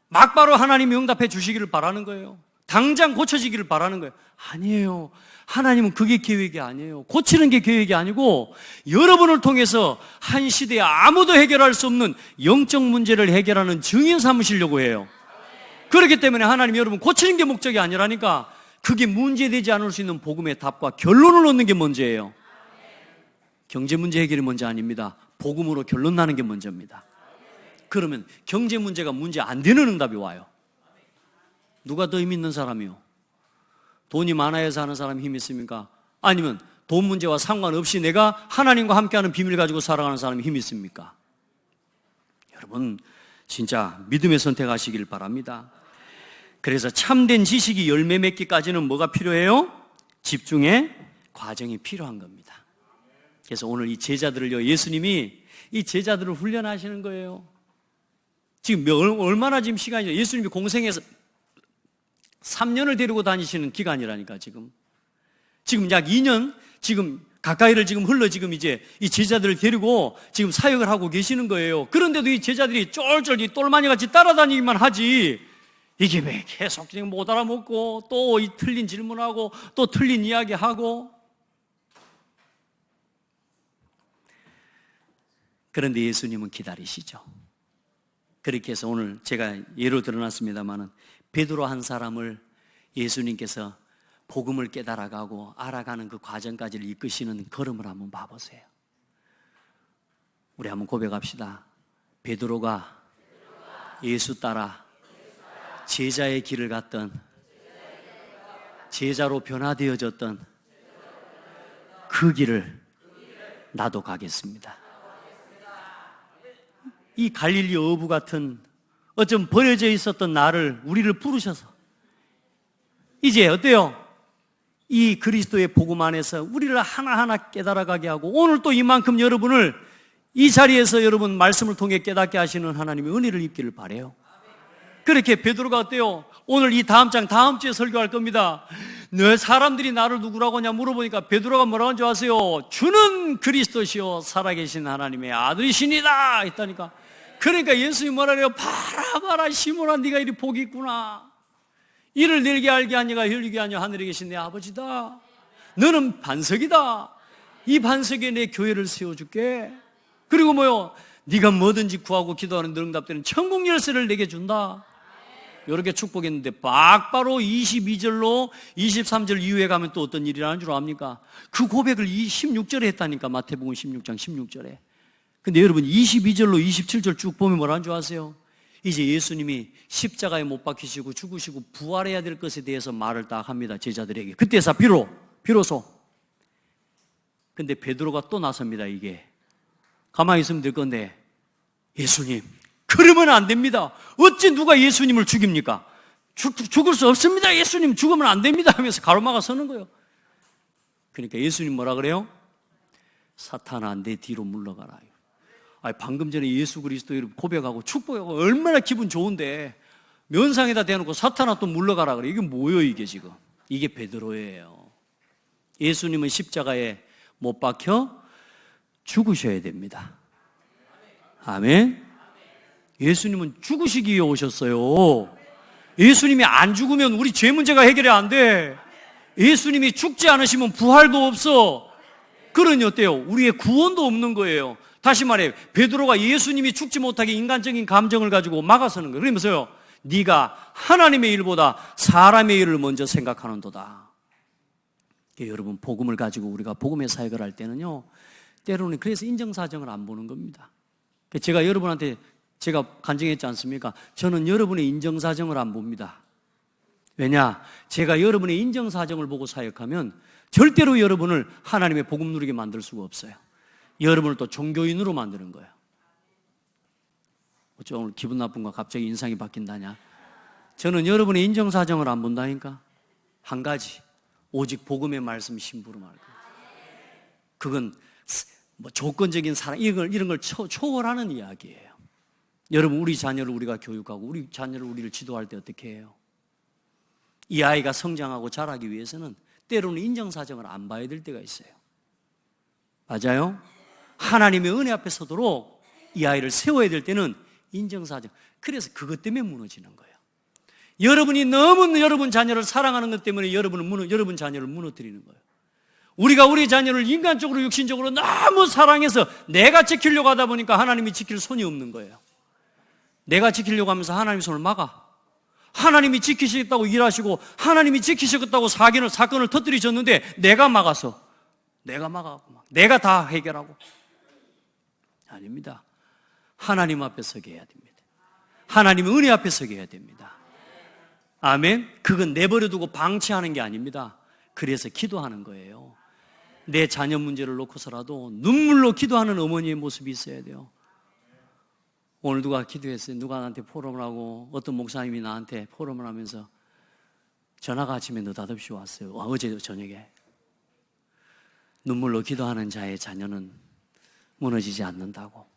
막바로 하나님이 응답해 주시기를 바라는 거예요. 당장 고쳐지기를 바라는 거예요. 아니에요. 하나님은 그게 계획이 아니에요. 고치는 게 계획이 아니고 여러분을 통해서 한 시대에 아무도 해결할 수 없는 영적 문제를 해결하는 증인 삼으시려고 해요. 그렇기 때문에 하나님 여러분 고치는 게 목적이 아니라니까. 그게 문제되지 않을 수 있는 복음의 답과 결론을 얻는 게 문제예요. 경제 문제 해결이 문제 아닙니다. 복음으로 결론 나는 게 문제입니다. 그러면 경제 문제가 문제 안 되는 응답이 와요. 누가 더 힘 있는 사람이요? 돈이 많아야 사는 사람이 힘 있습니까? 아니면 돈 문제와 상관없이 내가 하나님과 함께하는 비밀을 가지고 살아가는 사람이 힘 있습니까? 여러분 진짜 믿음의 선택하시길 바랍니다. 그래서 참된 지식이 열매 맺기까지는 뭐가 필요해요? 집중의 과정이 필요한 겁니다. 그래서 오늘 이 제자들을요, 예수님이 이 제자들을 훈련하시는 거예요. 지금 얼마나 지금 시간이죠? 예수님이 공생에서 3년을 데리고 다니시는 기간이라니까 지금 약 2년 지금 가까이를 지금 흘러 지금 이제 이 제자들을 데리고 지금 사역을 하고 계시는 거예요. 그런데도 이 제자들이 쫄쫄 이 똘마니 같이 따라다니기만 하지 이게 왜 계속 지금 못 알아먹고 또 이 틀린 질문하고 또 틀린 이야기하고. 그런데 예수님은 기다리시죠. 그렇게 해서 오늘 제가 예로 들어놨습니다마는 베드로 한 사람을 예수님께서 복음을 깨달아가고 알아가는 그 과정까지를 이끄시는 걸음을 한번 봐보세요. 우리 한번 고백합시다. 베드로가 예수 따라 제자의 길을 갔던, 제자로 변화되어졌던 그 길을 나도 가겠습니다. 이 갈릴리 어부 같은 어쩜 버려져 있었던 나를, 우리를 부르셔서 이제 어때요? 이 그리스도의 복음 안에서 우리를 하나하나 깨달아가게 하고 오늘 또 이만큼 여러분을 이 자리에서 여러분 말씀을 통해 깨닫게 하시는 하나님의 은혜를 입기를 바라요. 그렇게 베드로가 어때요? 오늘 이 다음 주에 설교할 겁니다. 너 사람들이 나를 누구라고 하냐 물어보니까 베드로가 뭐라고 하는지 아세요? 주는 그리스도시요 살아계신 하나님의 아들이시니다 했다니까. 그러니까 예수님이 뭐라 그래요? 봐라 시몬아, 네가 이리 복이 있구나. 이를 내게 알게 하니가 흘리게 하냐 하늘에 계신 내 아버지다. 너는 반석이다. 이 반석에 내 교회를 세워줄게. 그리고 뭐요? 네가 뭐든지 구하고 기도하는 늘 응답되는 천국 열쇠를 내게 준다. 이렇게 축복했는데 막바로 22절로 23절 이후에 가면 또 어떤 일이 일어나는 줄 압니까? 그 고백을 16절에 했다니까. 마태복음 16장 16절에. 근데 여러분 22절로 27절 쭉 보면 뭐라는 줄 아세요? 이제 예수님이 십자가에 못 박히시고 죽으시고 부활해야 될 것에 대해서 말을 딱 합니다. 제자들에게. 그때서 비로소. 근데 베드로가 또 나섭니다. 이게 가만히 있으면 될 건데, 예수님 그러면 안 됩니다. 어찌 누가 예수님을 죽입니까? 죽을 수 없습니다. 예수님 죽으면 안 됩니다 하면서 가로막아 서는 거예요. 그러니까 예수님 뭐라 그래요? 사탄아 내 뒤로 물러가라. 방금 전에 예수 그리스도 이름 고백하고 축복하고 얼마나 기분 좋은데 면상에다 대놓고 사탄아 또 물러가라 그래. 이게 뭐예요 이게 지금? 이게 베드로예요. 예수님은 십자가에 못 박혀 죽으셔야 됩니다. 아멘. 예수님은 죽으시기 위해 오셨어요. 예수님이 안 죽으면 우리 죄 문제가 해결이 안 돼. 예수님이 죽지 않으시면 부활도 없어. 그러니 어때요? 우리의 구원도 없는 거예요. 다시 말해, 베드로가 예수님이 죽지 못하게 인간적인 감정을 가지고 막아서는 거예요. 그러면서요, 네가 하나님의 일보다 사람의 일을 먼저 생각하는도다. 여러분, 복음을 가지고 우리가 복음의 사역을 할 때는요, 때로는 그래서 인정사정을 안 보는 겁니다. 제가 여러분한테 제가 간증했지 않습니까? 저는 여러분의 인정사정을 안 봅니다. 왜냐? 제가 여러분의 인정사정을 보고 사역하면 절대로 여러분을 하나님의 복음 누리게 만들 수가 없어요. 여러분을 또 종교인으로 만드는 거예요. 어쩌 오늘 기분 나쁜 거 갑자기 인상이 바뀐다냐? 저는 여러분의 인정사정을 안 본다니까? 한 가지, 오직 복음의 말씀 심부름 할 거예요. 그건 뭐 조건적인 사랑 이런 걸 초월하는 이야기예요. 여러분, 우리 자녀를 우리가 교육하고 우리 자녀를 우리를 지도할 때 어떻게 해요? 이 아이가 성장하고 자라기 위해서는 때로는 인정사정을 안 봐야 될 때가 있어요. 맞아요? 하나님의 은혜 앞에 서도록 이 아이를 세워야 될 때는 인정사정. 그래서 그것 때문에 무너지는 거예요. 여러분이 너무 여러분 자녀를 사랑하는 것 때문에 여러분 자녀를 무너뜨리는 거예요. 우리가 우리 자녀를 인간적으로 육신적으로 너무 사랑해서 내가 지키려고 하다 보니까 하나님이 지킬 손이 없는 거예요. 내가 지키려고 하면서 하나님의 손을 막아. 하나님이 지키시겠다고 일하시고 하나님이 지키시겠다고 사건을 터뜨리셨는데 내가 막아서 내가 다 해결하고. 아닙니다. 하나님 앞에 서게 해야 됩니다. 하나님의 은혜 앞에 서게 해야 됩니다. 아멘. 그건 내버려두고 방치하는 게 아닙니다. 그래서 기도하는 거예요. 내 자녀 문제를 놓고서라도 눈물로 기도하는 어머니의 모습이 있어야 돼요. 오늘 누가 기도했어요. 누가 나한테 포럼을 하고 어떤 목사님이 나한테 포럼을 하면서 전화가 아침에 느닷없이 왔어요. 어제 저녁에. 눈물로 기도하는 자의 자녀는 무너지지 않는다고.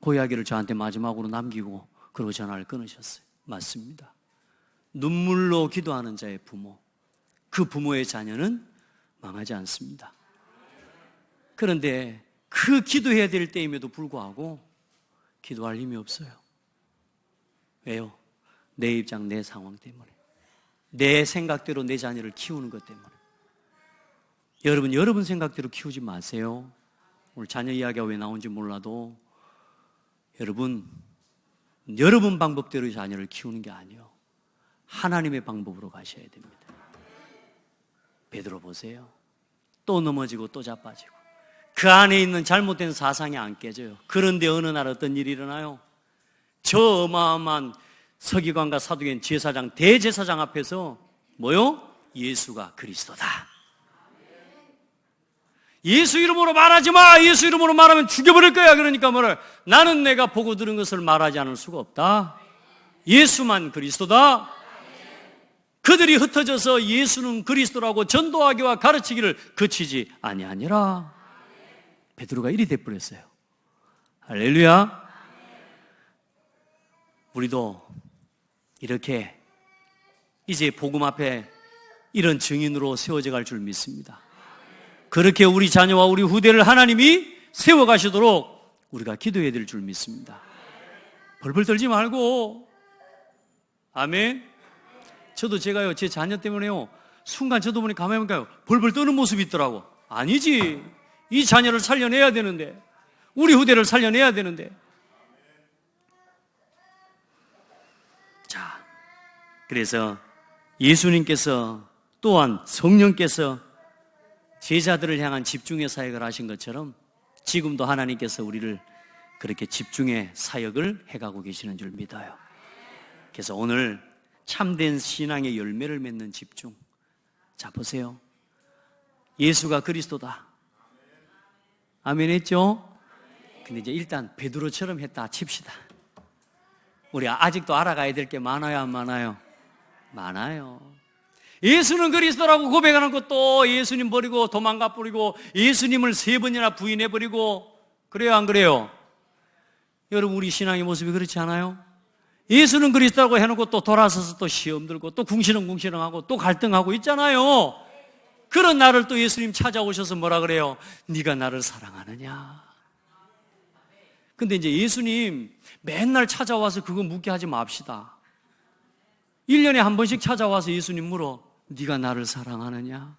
그 이야기를 저한테 마지막으로 남기고 그리고 전화를 끊으셨어요. 맞습니다. 눈물로 기도하는 자의 부모, 그 부모의 자녀는 망하지 않습니다. 그런데 그 기도해야 될 때임에도 불구하고 기도할 힘이 없어요. 왜요? 내 입장, 내 상황 때문에. 내 생각대로 내 자녀를 키우는 것 때문에. 여러분 생각대로 키우지 마세요. 오늘 자녀 이야기가 왜 나온지 몰라도 여러분 방법대로 자녀를 키우는 게 아니에요. 하나님의 방법으로 가셔야 됩니다. 베드로 보세요. 또 넘어지고 또 자빠지고 그 안에 있는 잘못된 사상이 안 깨져요. 그런데 어느 날 어떤 일이 일어나요? 저 어마어마한 서기관과 사두개인 제사장, 대제사장 앞에서 뭐요? 예수가 그리스도다. 예수 이름으로 말하지 마. 예수 이름으로 말하면 죽여버릴 거야. 그러니까 뭐를? 나는 내가 보고 들은 것을 말하지 않을 수가 없다. 예수만 그리스도다. 그들이 흩어져서 예수는 그리스도라고 전도하기와 가르치기를 그치지 아니하니라. 베드로가 이리 돼버렸어요. 할렐루야. 우리도 이렇게 이제 복음 앞에 이런 증인으로 세워져 갈 줄 믿습니다. 그렇게 우리 자녀와 우리 후대를 하나님이 세워가시도록 우리가 기도해야 될 줄 믿습니다. 벌벌 떨지 말고. 아멘. 저도 제가요, 제 자녀 때문에요, 순간 저도 보니 가만히 보니까요, 벌벌 떠는 모습이 있더라고. 아니지. 이 자녀를 살려내야 되는데, 우리 후대를 살려내야 되는데. 자, 그래서 예수님께서 또한 성령께서 제자들을 향한 집중의 사역을 하신 것처럼 지금도 하나님께서 우리를 그렇게 집중의 사역을 해가고 계시는 줄 믿어요. 그래서 오늘 참된 신앙의 열매를 맺는 집중. 자, 보세요. 예수가 그리스도다. 아멘 했죠? 근데 이제 일단 베드로처럼 했다 칩시다. 우리 아직도 알아가야 될 게 많아요, 안 많아요? 많아요. 예수는 그리스도라고 고백하는 것도 예수님 버리고 도망가 버리고 예수님을 3번이나 부인해 버리고, 그래요, 안 그래요? 여러분, 우리 신앙의 모습이 그렇지 않아요? 예수는 그리스도라고 해놓고 또 돌아서서 또 시험 들고 또 궁시렁궁시렁하고 또 갈등하고 있잖아요. 그런 나를 또 예수님 찾아오셔서 뭐라 그래요? 네가 나를 사랑하느냐? 근데 이제 예수님 맨날 찾아와서 그거 묻게 하지 맙시다. 1년에 한 번씩 찾아와서 예수님 물어. 네가 나를 사랑하느냐?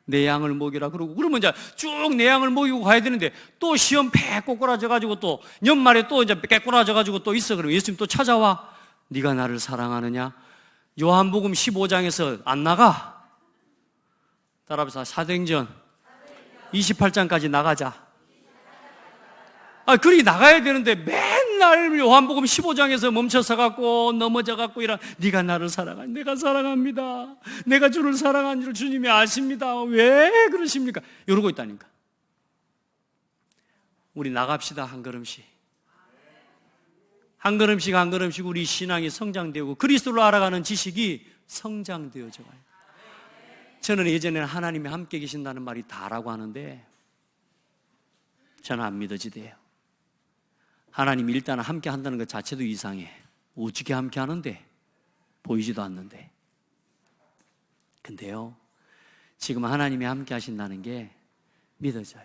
내 양을 먹이라 그러고, 그러면 이제 쭉 내 양을 먹이고 가야 되는데 또 시험 팩 꼬꾸라져가지고 또 연말에 또 이제 깨꾸라져가지고 또 있어. 그러면 예수님 또 찾아와. 네가 나를 사랑하느냐? 요한복음 15장에서 안 나가? 따라합시다. 사도행전 28장까지 나가자. 그리 나가야 되는데 맨날 요한복음 15장에서 멈춰서갖고 넘어져갖고 네가 나를 사랑하니 내가 사랑합니다. 내가 주를 사랑한 줄 주님이 아십니다. 왜 그러십니까? 이러고 있다니까. 우리 나갑시다. 한 걸음씩. 한 걸음씩 한 걸음씩 우리 신앙이 성장되고 그리스도를 알아가는 지식이 성장되어져 가요. 저는 예전에는 하나님이 함께 계신다는 말이 다라고 하는데 저는 안 믿어지대요. 하나님이 일단 함께 한다는 것 자체도 이상해. 어떻게 함께 하는데? 보이지도 않는데. 근데요, 지금 하나님이 함께 하신다는 게 믿어져요.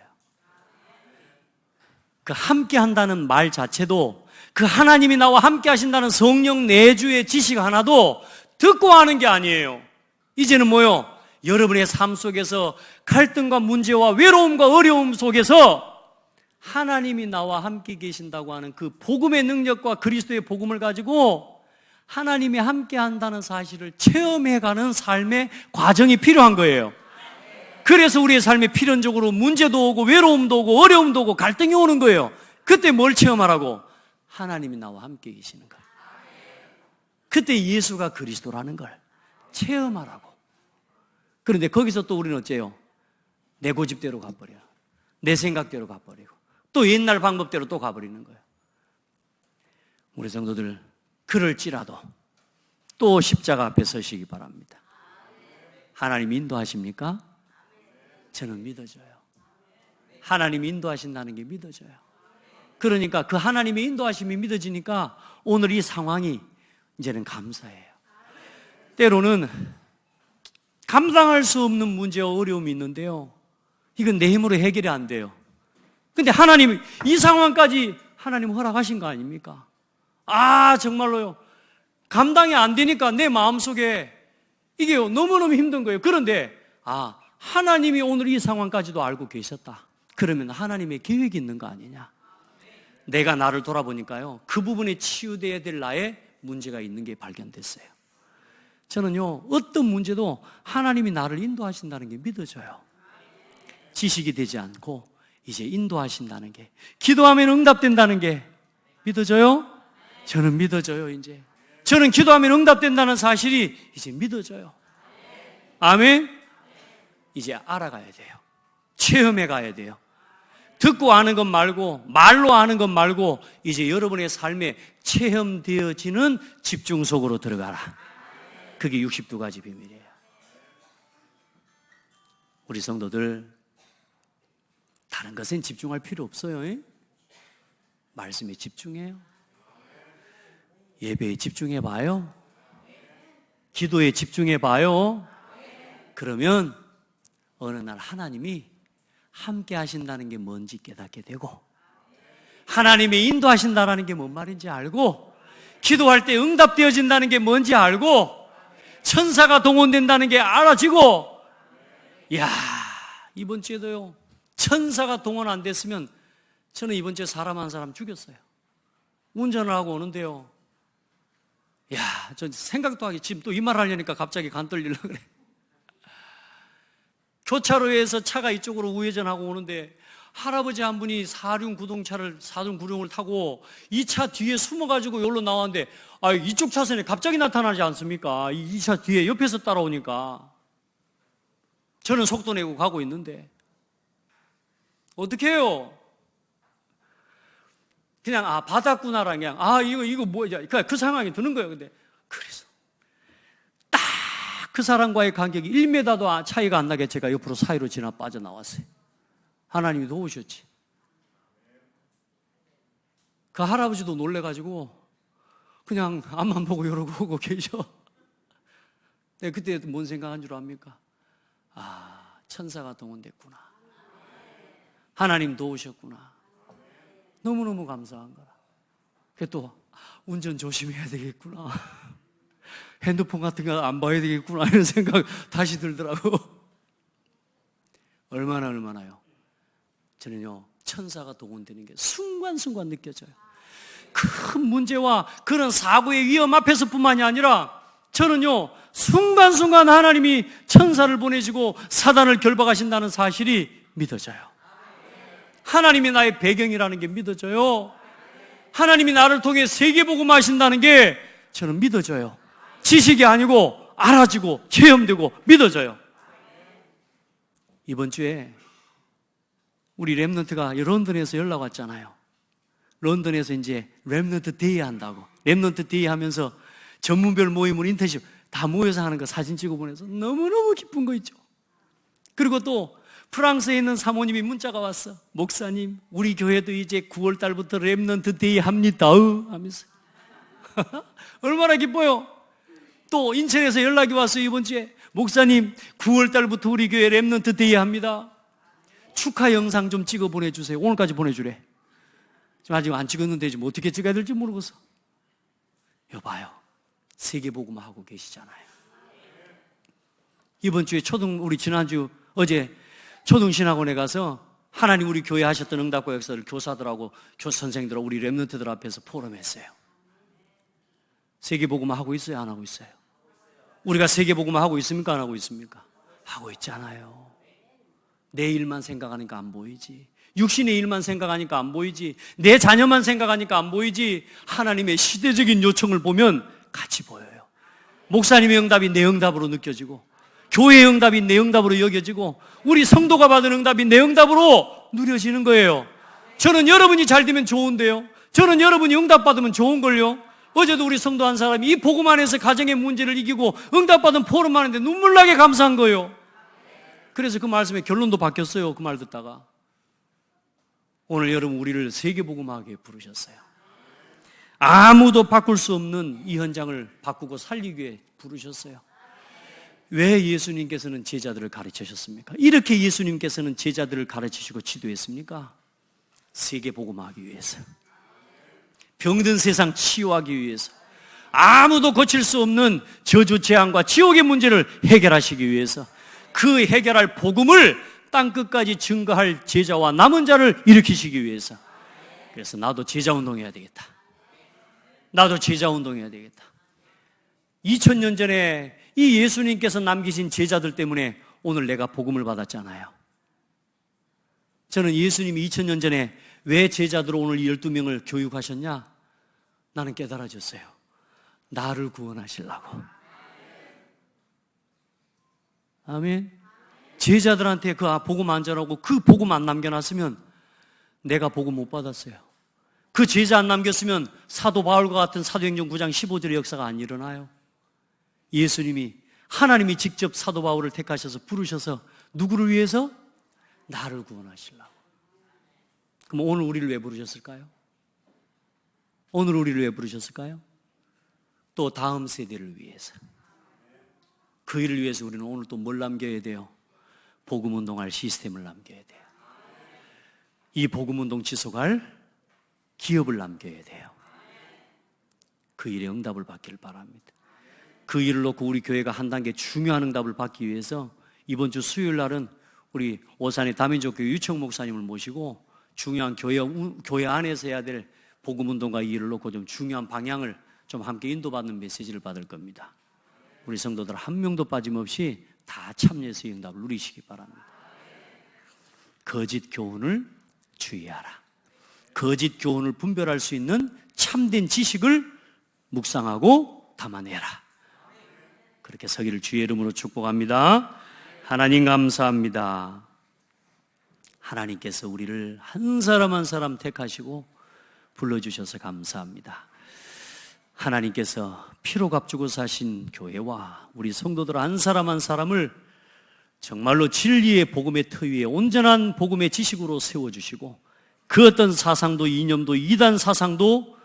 그 함께 한다는 말 자체도, 그 하나님이 나와 함께 하신다는 성령 내주의 지식 하나도 듣고 하는 게 아니에요. 이제는 뭐요? 여러분의 삶 속에서 갈등과 문제와 외로움과 어려움 속에서 하나님이 나와 함께 계신다고 하는 그 복음의 능력과 그리스도의 복음을 가지고 하나님이 함께 한다는 사실을 체험해가는 삶의 과정이 필요한 거예요. 그래서 우리의 삶에 필연적으로 문제도 오고 외로움도 오고 어려움도 오고 갈등이 오는 거예요. 그때 뭘 체험하라고? 하나님이 나와 함께 계시는 거예요. 그때 예수가 그리스도라는 걸 체험하라고. 그런데 거기서 또 우리는 어째요? 내 고집대로 가버려요. 내 생각대로 가버리고 또 옛날 방법대로 또 가버리는 거예요. 우리 성도들 그럴지라도 또 십자가 앞에 서시기 바랍니다. 하나님 인도하십니까? 저는 믿어져요. 하나님 인도하신다는 게 믿어져요. 그러니까 그 하나님의 인도하심이 믿어지니까 오늘 이 상황이 이제는 감사해요. 때로는 감당할 수 없는 문제와 어려움이 있는데요, 이건 내 힘으로 해결이 안 돼요. 근데 하나님, 이 상황까지 하나님 허락하신 거 아닙니까? 정말로요, 감당이 안 되니까 내 마음속에 이게 너무너무 힘든 거예요. 그런데 하나님이 오늘 이 상황까지도 알고 계셨다. 그러면 하나님의 계획이 있는 거 아니냐? 내가 나를 돌아보니까요, 그 부분에 치유되어야 될 나의 문제가 있는 게 발견됐어요. 저는요, 어떤 문제도 하나님이 나를 인도하신다는 게 믿어져요. 지식이 되지 않고 이제 인도하신다는 게, 기도하면 응답된다는 게 믿어져요? 저는 믿어져요. 이제 저는 기도하면 응답된다는 사실이 이제 믿어져요. 아멘. 이제 알아가야 돼요. 체험해 가야 돼요. 듣고 아는 것 말고, 말로 아는 것 말고, 이제 여러분의 삶에 체험되어지는 집중 속으로 들어가라. 그게 62가지 비밀이에요. 우리 성도들, 다른 것엔 집중할 필요 없어요. 말씀에 집중해요. 예배에 집중해봐요. 기도에 집중해봐요. 그러면 어느 날 하나님이 함께 하신다는 게 뭔지 깨닫게 되고, 하나님의 인도하신다는 게 뭔 말인지 알고, 기도할 때 응답되어진다는 게 뭔지 알고, 천사가 동원된다는 게 알아지고, 이번 주에도요, 천사가 동원 안 됐으면 저는 이번 주에 사람 한 사람 죽였어요. 운전을 하고 오는데요, 저 생각도 하기, 지금 또 이 말 하려니까 갑자기 간 떨리려고 그래. 교차로에서 차가 이쪽으로 우회전하고 오는데 할아버지 한 분이 4륜 구룡을 타고 이 차 뒤에 숨어가지고 여기로 나왔는데, 이쪽 차선에 갑자기 나타나지 않습니까? 이 차 뒤에 옆에서 따라오니까 저는 속도 내고 가고 있는데 어떻게 해요? 그냥 받았구나라, 그냥 이거 뭐야, 그 상황이 드는 거예요. 근데 그래서 딱 그 사람과의 간격이 1m도 차이가 안 나게 제가 옆으로 사이로 지나 빠져나왔어요. 하나님이 도우셨지. 그 할아버지도 놀래가지고 그냥 앞만 보고 이러고 오고 계셔. 네, 그때 뭔 생각한 줄 압니까? 아, 천사가 동원됐구나. 하나님 도우셨구나. 너무너무 감사한 거라. 그게 또 운전 조심해야 되겠구나. 핸드폰 같은 거 안 봐야 되겠구나 이런 생각 다시 들더라고. 얼마나요? 저는요, 천사가 동원되는 게 순간순간 느껴져요. 큰 문제와 그런 사고의 위험 앞에서뿐만이 아니라 저는요, 순간순간 하나님이 천사를 보내시고 사단을 결박하신다는 사실이 믿어져요. 하나님이 나의 배경이라는 게 믿어져요. 하나님이 나를 통해 세계복음 하신다는 게 저는 믿어져요. 지식이 아니고 알아지고 체험되고 믿어져요. 이번 주에 우리 렘넌트가 런던에서 연락 왔잖아요. 런던에서 이제 렘넌트 데이 한다고. 렘넌트 데이 하면서 전문별 모임을 인턴십 다 모여서 하는 거 사진 찍어 보내서 너무너무 기쁜 거 있죠. 그리고 또 프랑스에 있는 사모님이 문자가 왔어. 목사님, 우리 교회도 이제 9월 달부터 렘넌트 데이 합니다 하면서 얼마나 기뻐요. 또 인천에서 연락이 왔어요. 이번 주에 목사님, 9월 달부터 우리 교회 렘넌트 데이 합니다. 축하 영상 좀 찍어 보내주세요. 오늘까지 보내주래. 지금 아직 안 찍었는데 지금 어떻게 찍어야 될지 모르겠어. 여봐요, 세계복음 하고 계시잖아요. 이번 주에 우리 지난주 어제 초등신학원에 가서 하나님 우리 교회 하셨던 응답과 역사를 교사들하고 선생들하고 우리 렘넌트들 앞에서 포럼했어요. 세계복음 하고 있어요? 안 하고 있어요? 우리가 세계복음 하고 있습니까? 안 하고 있습니까? 하고 있잖아요. 내 일만 생각하니까 안 보이지. 육신의 일만 생각하니까 안 보이지. 내 자녀만 생각하니까 안 보이지. 하나님의 시대적인 요청을 보면 같이 보여요. 목사님의 응답이 내 응답으로 느껴지고, 교회의 응답이 내 응답으로 여겨지고, 우리 성도가 받은 응답이 내 응답으로 누려지는 거예요. 저는 여러분이 잘 되면 좋은데요. 저는 여러분이 응답받으면 좋은걸요. 어제도 우리 성도 한 사람이 이 복음 안에서 가정의 문제를 이기고 응답받은 포럼 하는데 눈물 나게 감사한 거예요. 그래서 그 말씀의 결론도 바뀌었어요. 그 말 듣다가. 오늘 여러분 우리를 세계복음하게 부르셨어요. 아무도 바꿀 수 없는 이 현장을 바꾸고 살리기 위해 부르셨어요. 왜 예수님께서는 제자들을 가르치셨습니까? 이렇게 예수님께서는 제자들을 가르치시고 지도했습니까? 세계복음하기 위해서. 병든 세상 치유하기 위해서. 아무도 고칠 수 없는 저주 재앙과 지옥의 문제를 해결하시기 위해서. 그 해결할 복음을 땅끝까지 증거할 제자와 남은 자를 일으키시기 위해서. 그래서 나도 제자 운동해야 되겠다. 나도 제자 운동해야 되겠다. 2000년 전에 이 예수님께서 남기신 제자들 때문에 오늘 내가 복음을 받았잖아요. 저는 예수님이 2000년 전에 왜 제자들 오늘 12명을 교육하셨냐? 나는 깨달아졌어요. 나를 구원하시려고. 아멘. 제자들한테 그 복음 안 전하고 그 복음 안 남겨놨으면 내가 복음 못 받았어요. 그 제자 안 남겼으면 사도 바울과 같은 사도행전 9장 15절의 역사가 안 일어나요. 예수님이, 하나님이 직접 사도 바울을 택하셔서 부르셔서 누구를 위해서? 나를 구원하시려고. 그럼 오늘 우리를 왜 부르셨을까요? 오늘 우리를 왜 부르셨을까요? 또 다음 세대를 위해서. 그 일을 위해서 우리는 오늘 또 뭘 남겨야 돼요? 복음운동할 시스템을 남겨야 돼요. 이 복음운동 지속할 기업을 남겨야 돼요. 그 일에 응답을 받기를 바랍니다. 그 일을 놓고 우리 교회가 한 단계 중요한 응답을 받기 위해서 이번 주 수요일 날은 우리 오산의 다민족교회 유청 목사님을 모시고 중요한 교회 안에서 해야 될 복음운동과 이 일을 놓고 좀 중요한 방향을 좀 함께 인도받는 메시지를 받을 겁니다. 우리 성도들 한 명도 빠짐없이 다 참여해서 이 응답을 누리시기 바랍니다. 거짓 교훈을 주의하라. 거짓 교훈을 분별할 수 있는 참된 지식을 묵상하고 담아내라. 그렇게 서기를 주의 이름으로 축복합니다. 하나님 감사합니다. 하나님께서 우리를 한 사람 한 사람 택하시고 불러주셔서 감사합니다. 하나님께서 피로 값주고 사신 교회와 우리 성도들 한 사람 한 사람을 정말로 진리의 복음의 터 위에 온전한 복음의 지식으로 세워주시고 그 어떤 사상도 이념도 이단 사상도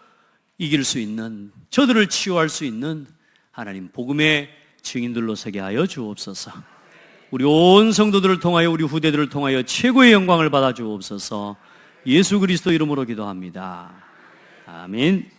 이길 수 있는, 저들을 치유할 수 있는 하나님 복음의 증인들로 서게 하여 주옵소서. 우리 온 성도들을 통하여, 우리 후대들을 통하여 최고의 영광을 받아 주옵소서. 예수 그리스도 이름으로 기도합니다. 아멘.